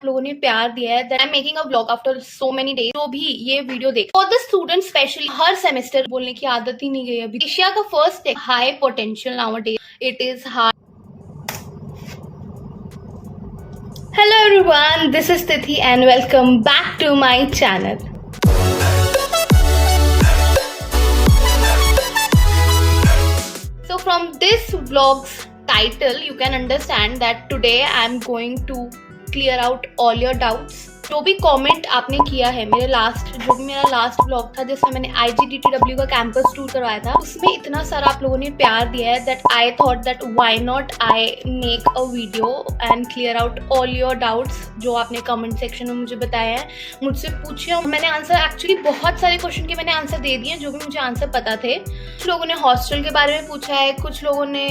लोगों ने प्यार दिया है that I am making a vlog after so many days. जो भी ये वीडियो देख फॉर द स्टूडेंट स्पेशली, हर सेमेस्टर बोलने की आदत ही नहीं गई अभी। एशिया का first high potential nowadays, it is hard. Hello everyone, this is Tithi and welcome back to my channel. So from this vlog's title you can understand that today I am going to clear out all your doubts। जो भी comment आपने किया है मेरा last vlog था जिसमें मैंने IGDTW का कैंपस टूर करवाया था, उसमें इतना सारा आप लोगों ने प्यार दिया है that I thought that why not I make a video and clear out all your doubts जो आपने कमेंट सेक्शन में मुझे बताया है, मुझसे पूछे। मैंने आंसर एक्चुअली बहुत सारे क्वेश्चन के मैंने आंसर दे दिए जो भी मुझे आंसर पता थे। कुछ लोगों ने हॉस्टल के बारे में पूछा है, कुछ लोगों ने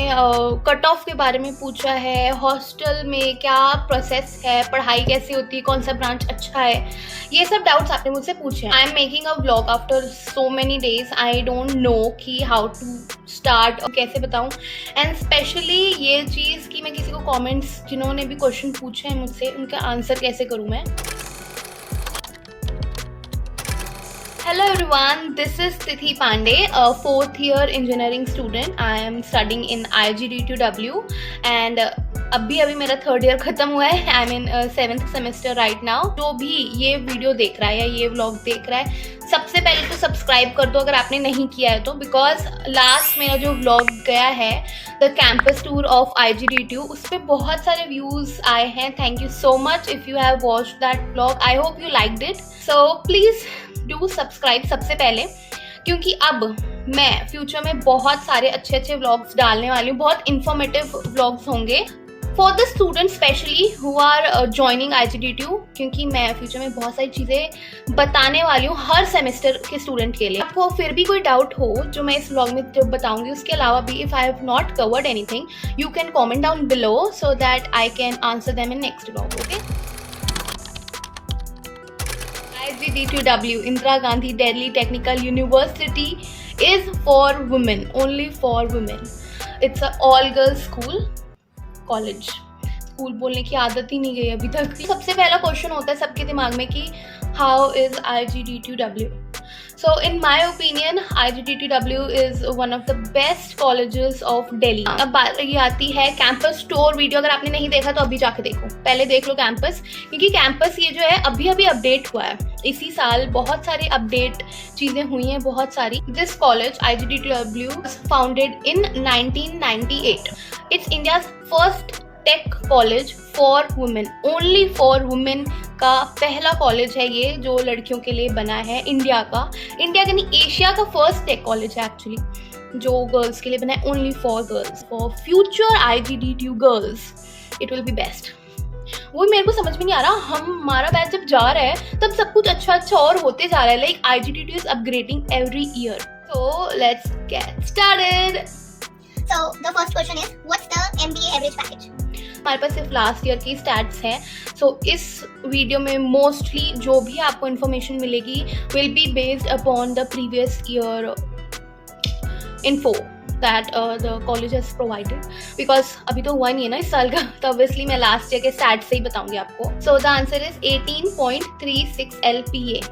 कट ऑफ के बारे में पूछा है, हॉस्टल में क्या प्रोसेस है, पढ़ाई कैसी होती है, कौन सा ब्रांच अच्छा है, ये सब डाउट्स आपने मुझसे पूछे। आई am making a vlog after so many days, I don't know कि हाउ टू स्टार्ट, कैसे बताऊं। एंड स्पेशली ये चीज़ कि मैं किसी को कमेंट्स जिन्होंने भी क्वेश्चन पूछे हैं मुझसे उनका आंसर कैसे करूं मैं। Hello everyone, this is Tithi Pandey, a 4th year engineering student. I am studying in IGDTW and अभी मेरा 3rd year खत्म हुआ है। I am in 7th semester right now। जो भी ये वीडियो देख रहा है या ये व्लॉग देख रहा है, सबसे पहले तो सब्सक्राइब कर दो अगर आपने नहीं किया है तो, बिकॉज लास्ट मेरा जो व्लॉग गया है the campus tour of IGDTU, उस पर बहुत सारे व्यूज़ आए हैं। Thank you so much if you have watched that vlog, I hope you liked it. So please do subscribe सबसे पहले, क्योंकि अब मैं फ्यूचर में बहुत सारे अच्छे व्लॉग्स डालने वाली हूँ, बहुत इन्फॉर्मेटिव व्लॉग्स होंगे for the students specially who are joining IGDTU, क्योंकि मैं फ्यूचर में बहुत सारी चीज़ें बताने वाली हूँ हर सेमेस्टर के स्टूडेंट के लिए। आपको फिर भी कोई डाउट हो जो मैं इस व्लॉग में जब बताऊंगी, उसके अलावा भी if I have not covered anything you can comment down below so that I can answer them in next vlog. Okay, IGDTW, Indira Gandhi Delhi Technical University is for women, only for women. It's a all girls school, college। School बोलने की आदत ही नहीं गई अभी तक। सबसे पहला क्वेश्चन होता है सबके दिमाग में कि how is IGDTW। So in my opinion, IGDTW is one of the best colleges of Delhi। अब बात ये आती है कैंपस टूर वीडियो, अगर आपने नहीं देखा तो अभी जाके देखो, पहले देख लो कैंपस, क्योंकि कैंपस ये जो है अभी अपडेट हुआ है इसी साल, बहुत सारे अपडेट चीज़ें हुई हैं बहुत सारी। This college IGDTW was founded in 1998। It's India's first tech college for women, only for women का पहला कॉलेज है ये जो लड़कियों के लिए बना है इंडिया का नहीं एशिया का फर्स्ट टेक कॉलेज है एक्चुअली जो गर्ल्स के लिए बना है, only for girls. For future IGDTU girls it will be best. वो मेरे को समझ में नहीं आ रहा, हमारा बैच जब जा रहा है तब सब कुछ अच्छा और होते जा रहा है, like IGDTU is upgrading every year. So let's get started. So the first question is, what's the MBA average package? हमारे पास सिर्फ लास्ट ईयर की स्टैट्स हैं। सो इस वीडियो में मोस्टली जो भी आपको इन्फॉर्मेशन मिलेगी will be based upon the previous year info that the college has provided, because अभी तो हुआ नहीं है ना इस साल का, तो ऑब्वियसली मैं लास्ट ईयर के स्टैट्स से ही बताऊंगी आपको। So the answer is 18.36 LPA,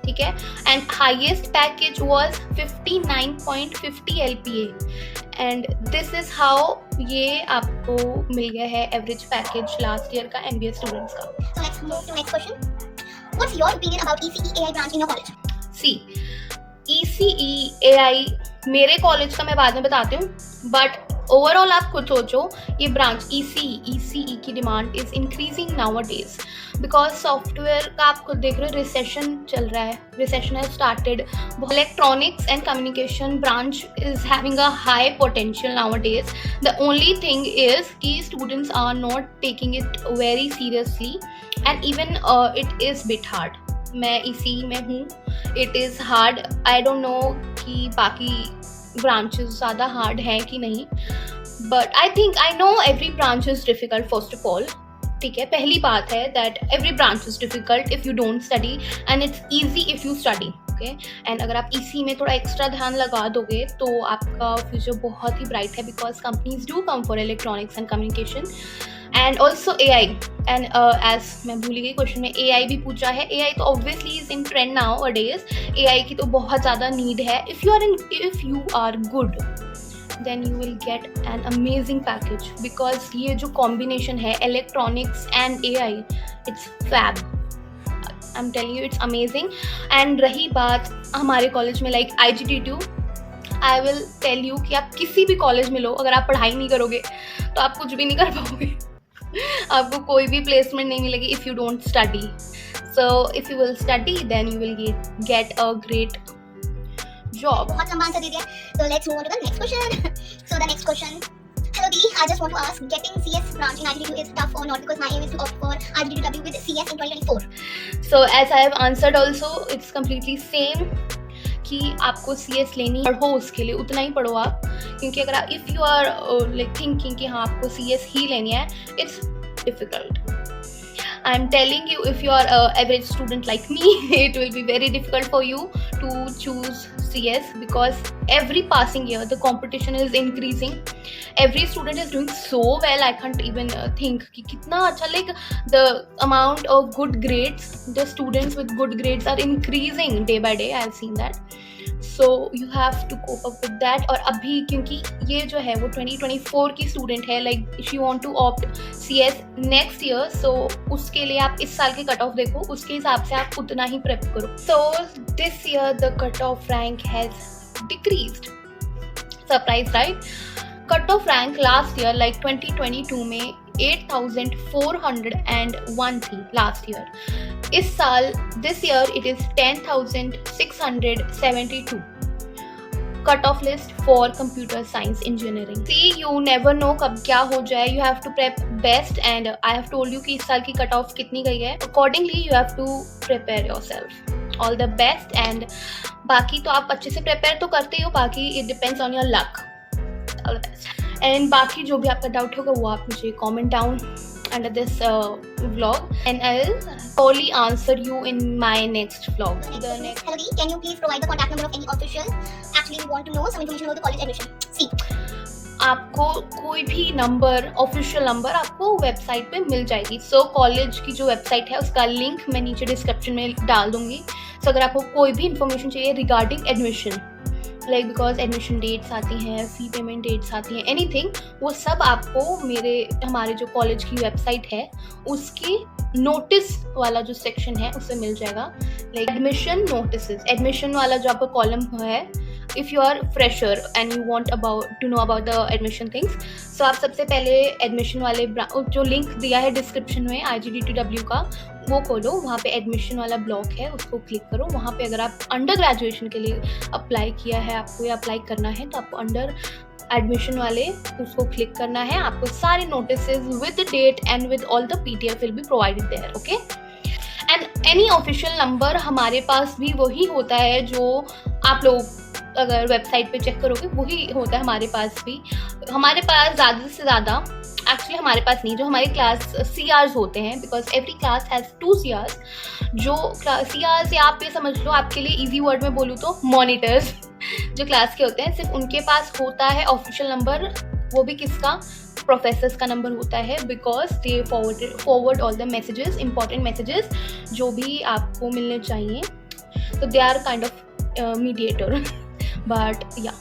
ठीक है, and highest package was 59.50 LPA and this is how ये आपको मिल गया है एवरेज पैकेज लास्ट ईयर का MBA स्टूडेंट्स का। So let's move to next question. What's your opinion about ECE AI branch in your college? C ECE AI मेरे college का मैं बाद में बताती हूँ, बट ओवरऑल आप खुद सोचो ये ब्रांच ECE की demand is increasing nowadays because software का आप खुद देख रहे हो, रिसेशन चल रहा है, recession has started. Electronics and communication branch is having a high potential nowadays. The only thing is कि students are not taking it very seriously and even it is bit hard. मैं ECE में हूँ, it is hard. I don't know कि बाकी branches ज़्यादा hard हैं कि नहीं, but I think I know every branch is difficult first of all, ठीक है। पहली बात है that every branch is difficult if you don't study and it's easy if you study, okay. And अगर आप ECE में थोड़ा एक्स्ट्रा ध्यान लगा दोगे तो आपका फ्यूचर बहुत ही ब्राइट है, because companies do come for electronics and communication. And also AI and as मैं भूल गई क्वेश्चन में AI भी पूछा है. AI तो obviously is in trend nowadays. AI की तो बहुत ज़्यादा नीड है. If you are good then you will get an amazing package because ये जो combination है electronics and AI, it's fab. I'm telling you it's amazing. And रही बात हमारे कॉलेज में like IGT2, I will tell you कि आप किसी भी कॉलेज में लो, अगर आप पढ़ाई नहीं करोगे तो आप कुछ भी नहीं कर पाओगे. आपको कोई भी प्लेसमेंट नहीं मिलेगी if you don't study. So if you will study then you will get a great job. बहुत लंबा आंसर दे दिया. So let's move on to the next question. So the next question. Hello Dee, I just want to ask, getting CS branch in IGT2 is tough or not, because my aim is to opt for IGT2W with CS in 2024. So as I have answered also, it's completely same कि आपको CS लेनी पढ़ो, उसके लिए उतना ही पढ़ो आप, क्योंकि अगर if you are like thinking कि हाँ आपको CS ही लेनी है, it's difficult. I'm telling you, if you are an average student like me, it will be very difficult for you to choose CS because every passing year the competition is increasing. Every student is doing so well. I can't even think कि कितना अच्छा, like the amount of good grades, the students with good grades are increasing day by day. I've seen that. So you have to cope up with that. और अभी क्योंकि ये जो है वो 2024 की स्टूडेंट है, like if you want to opt CS next year, so उसके लिए आप इस साल के कट ऑफ देखो, उसके हिसाब से आप उतना ही प्रेप करो. So this year the cut off rank has decreased. Surprise, right? Cut off rank last year like 2022 में 8,401 थी last year. इस साल this year it is 10,672. Cut off list for computer science engineering. See, you never know कब क्या हो जाए. You have to prep best and I have told you कि इस साल की cut off कितनी गई है. Accordingly you have to prepare yourself. All the best. And बाकी तो आप अच्छे से prepare तो करते ही हो, बाकी it depends on your luck. All the best. And बाकी जो भी आपका डाउट होगा वो आप मुझे comment down under this vlog and I'll probably answer you in my next vlog. The next. Hello Dee, can you please provide the contact number of any official? Actually, we want to know some information about the college admission. See. आपको कोई भी number, official number आपको website पे मिल जाएगी. So college की जो website है उसका लिंक मैं नीचे डिस्क्रिप्शन में डाल दूंगी. सो अगर आपको कोई भी इंफॉर्मेशन चाहिए regarding admission, like because admission dates आती हैं, फी पेमेंट डेट्स आती हैं, एनीथिंग, वो सब आपको हमारे जो कॉलेज की वेबसाइट है उसकी नोटिस वाला जो सेक्शन है उससे मिल जाएगा. लाइक एडमिशन नोटिस, एडमिशन वाला जो आपका कॉलम है, if you are fresher and you want to know about the admission things, so आप सबसे पहले एडमिशन वाले जो लिंक दिया है डिस्क्रिप्शन में IGT2W का, वो खोलो. वहाँ पे एडमिशन वाला ब्लॉक है, उसको क्लिक करो. वहाँ पे अगर आप अंडर ग्रेजुएशन के लिए अप्लाई किया है, आपको या अप्लाई करना है, तो आपको अंडर एडमिशन वाले उसको क्लिक करना है. आपको सारे notices with date and with all the PDF will be provided there. Okay. And any official number हमारे पास भी वही होता है जो आप लोग अगर वेबसाइट पे चेक करोगे वही होता है हमारे पास भी. हमारे पास ज़्यादा से ज़्यादा, एक्चुअली हमारे पास नहीं, जो हमारे क्लास CRs होते हैं, because every class has 2 CRs. जो CRs या आप ये समझ लो, आपके लिए इजी वर्ड में बोलूँ तो मॉनिटर्स जो क्लास के होते हैं, सिर्फ उनके पास होता है ऑफिशियल नंबर. वो भी किसका? प्रोफेसर्स का नंबर होता है, because they forward all the messages, important messages जो भी आपको मिलने चाहिए. तो they are kind of mediator. But yeah,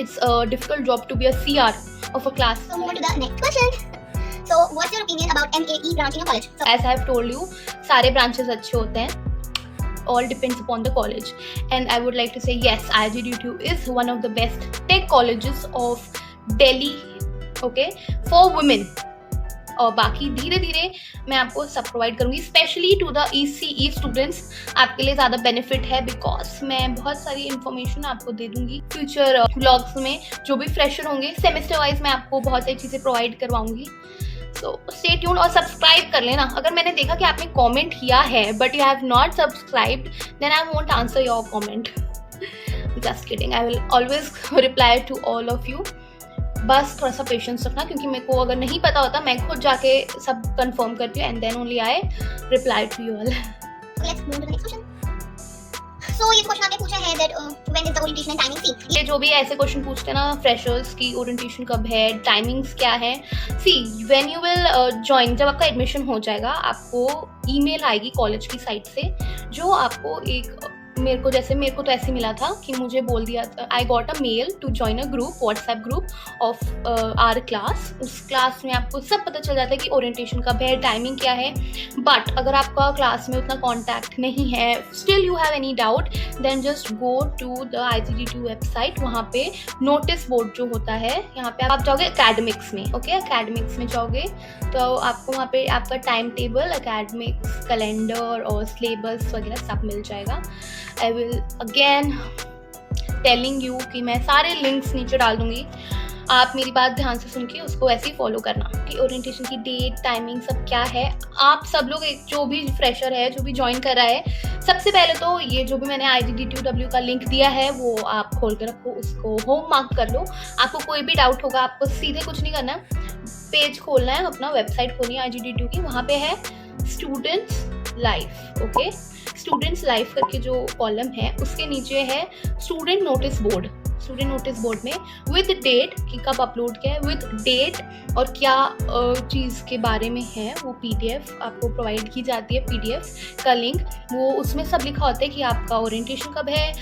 it's a difficult job to be a CR of a class. So move on to the next question. So what's your opinion about MAE branch in your college? So, as I have told you, सारे branches अच्छे होते हैं. All depends upon the college. And I would like to say yes, IGT2 is one of the best tech colleges of Delhi. Okay, for women. और बाकी धीरे धीरे मैं आपको सब प्रोवाइड करूँगी, specially to the ECE students. आपके लिए ज़्यादा बेनिफिट है बिकॉज मैं बहुत सारी इन्फॉर्मेशन आपको दे दूँगी फ्यूचर व्लॉग्स में. जो भी फ्रेशर होंगे सेमेस्टर वाइज मैं आपको बहुत सारी चीज़ें प्रोवाइड करवाऊँगी. सो स्टे ट्यून्ड और सब्सक्राइब कर लेना. अगर मैंने देखा कि आपने कॉमेंट किया है but you have not subscribed, then I won't answer your comment. Just kidding, I will always reply to all of you. बस थोड़ा सा पेशेंस रखना, क्योंकि मेरे को अगर नहीं पता होता मैं खुद जाके सब कंफर्म करती हूँ and then only I reply to you all. let's move on to the next question. So ये क्वेश्चन आपने पूछा है that when is the orientation and timing? See, ये जो भी ऐसे क्वेश्चन पूछते हैं ना, फ्रेशर्स की ओरिएंटेशन कब है, टाइमिंग्स क्या है. See when you will join, जब आपका एडमिशन हो जाएगा, आपको ईमेल आएगी कॉलेज की साइट से, जो आपको एक मेरे को तो ऐसे मिला था कि मुझे बोल दिया, I got a mail to join a group, WhatsApp group of our class. उस क्लास में आपको सब पता चल जाता है कि ओरिएंटेशन कब है, टाइमिंग क्या है. बट अगर आपका क्लास में उतना कॉन्टैक्ट नहीं है, still you have any doubt, then just go to the IGDTU website. वहाँ पे नोटिस बोर्ड जो होता है, यहाँ पे आप जाओगे एकेडमिक्स में. ओके, एकेडमिक्स में जाओगे तो आपको वहाँ पे आपका टाइम टेबल, एकेडमिक्स कैलेंडर और सिलेबस वगैरह सब मिल जाएगा. I will again telling you कि मैं सारे लिंक्स नीचे डाल दूंगी. आप मेरी बात ध्यान से सुन के उसको वैसे ही फॉलो करना कि ओरिएंटेशन की डेट, टाइमिंग सब क्या है. आप सब लोग, जो भी फ्रेशर है, जो भी ज्वाइन कर रहा है, सबसे पहले तो ये जो भी मैंने IGDTU का लिंक दिया है वो आप खोल के रखो, उसको होम मार्क कर लो. आपको कोई भी डाउट होगा, आपको सीधे कुछ नहीं करना, पेज खोलना है अपना, वेबसाइट खोलनी है IGDTU की. वहाँ पे है students life. Okay, students life करके जो कॉलम है उसके नीचे है student notice board. Student notice board में विद डेट कि कब अपलोड किया है, विद डेट और क्या चीज़ के बारे में है, वो PDF आपको प्रोवाइड की जाती है, PDF का लिंक. वो उसमें सब लिखा होता है कि आपका ओरिएंटेशन कब है,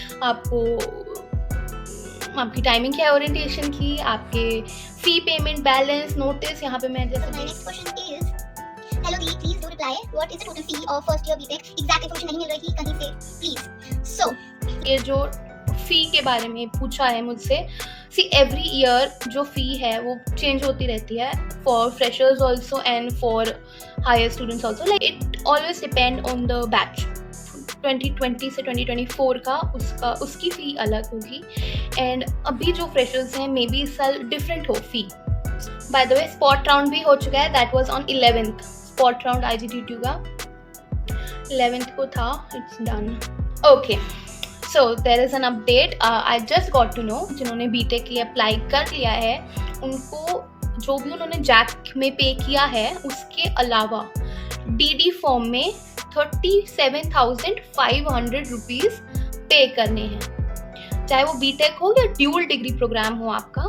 आपकी टाइमिंग क्या है ओरिएंटेशन की, आपके फी पेमेंट, बैलेंस, नोटिस. यहाँ पे मैं जैसे my next question is, hello the, please do reply. What is the total fee of first year BTech? Exact information नहीं मिल रही कहीं से, please. So ये जो फी के बारे में पूछा है मुझसे, सी एवरी ईयर जो फी है वो चेंज होती रहती है, for freshers also and for higher students also. Like it always depend on the batch. 2020 से 2024 का उसकी फ़ी अलग होगी. एंड अभी जो फ्रेशर्स हैं, मे बी इस साल डिफरेंट हो fee. By the way spot round भी हो चुका है, that was on 11th. Spot round IGDTU का 11th को था. It's done. Okay, so there is an update. I just got to know, जिन्होंने BTech के लिए अप्लाई कर लिया है, उनको जो भी उन्होंने जैक में पे किया है, उसके अलावा DD फॉर्म में 37,500 रुपीज़ पे करने हैं. चाहे वो BTech हो या ड्यूल डिग्री प्रोग्राम हो आपका.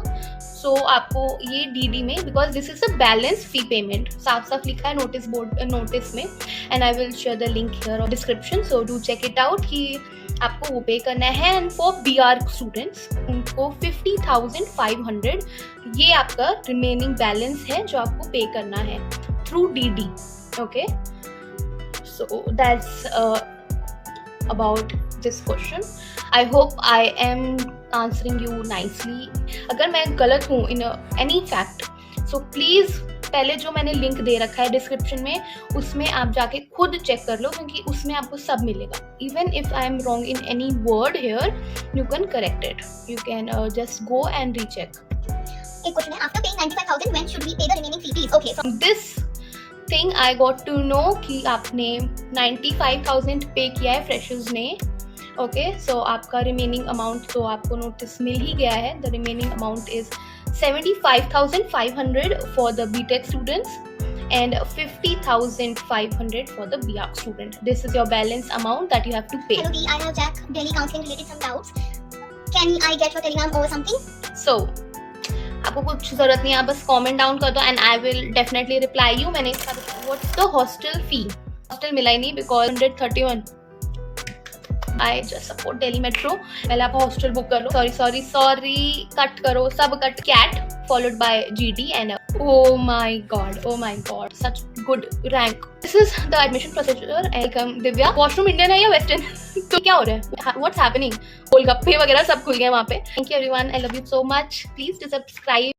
सो आपको ये DD में, because this is a balance fee payment, साफ साफ लिखा है नोटिस बोर्ड, नोटिस में. And I will share the link here और description, so do check it out कि आपको वो पे करना है. एंड फॉर BR स्टूडेंट्स, उनको 50,500 ये आपका रिमेनिंग बैलेंस है जो आपको पे करना है through DD. Okay, so that's about this question. I hope I am answering you nicely. अगर मैं गलत हूँ in any fact, so please पहले जो मैंने लिंक दे रखा है डिस्क्रिप्शन में, उसमें आप जाके खुद चेक कर लो, क्योंकि उसमें आपको सब मिलेगा. Even if I am wrong in any word here, you can correct it. You can just go and recheck. एक क्वेश्चन है, after paying 95,000 when should we pay the remaining fee, please? Okay, so This thing I got to know कि आपने 95,000 पे किया है freshers ने. Okay, सो आपका remaining amount तो आपको नोटिस मिल ही गया है. The remaining amount is 75,500 for the BTech students and 50,500 for the BR student. This is your balance amount that you have to pay. hello Dee, I have Jack Delhi counseling related some doubts. Can I get your telegram or something? So आपको कुछ जरूरत नहीं है, आप बस comment down कर दो and I will definitely reply you. मैंने इसका what's the hostel fee, hostel मिला ही नहीं because 131. I just support Delhi metro. पहले आप हॉस्टल बुक कर लो. सॉरी कट करो, सब cut. CAT followed by GD and oh my god, such good rank. This is the admission procedure. Welcome Divya. Washroom Indian है या western? तो क्या हो रहा है? What's happening? गोलगप्पे वगैरह सब खुल गए वहाँ पे. Thank you everyone. I love you so much. Please do subscribe.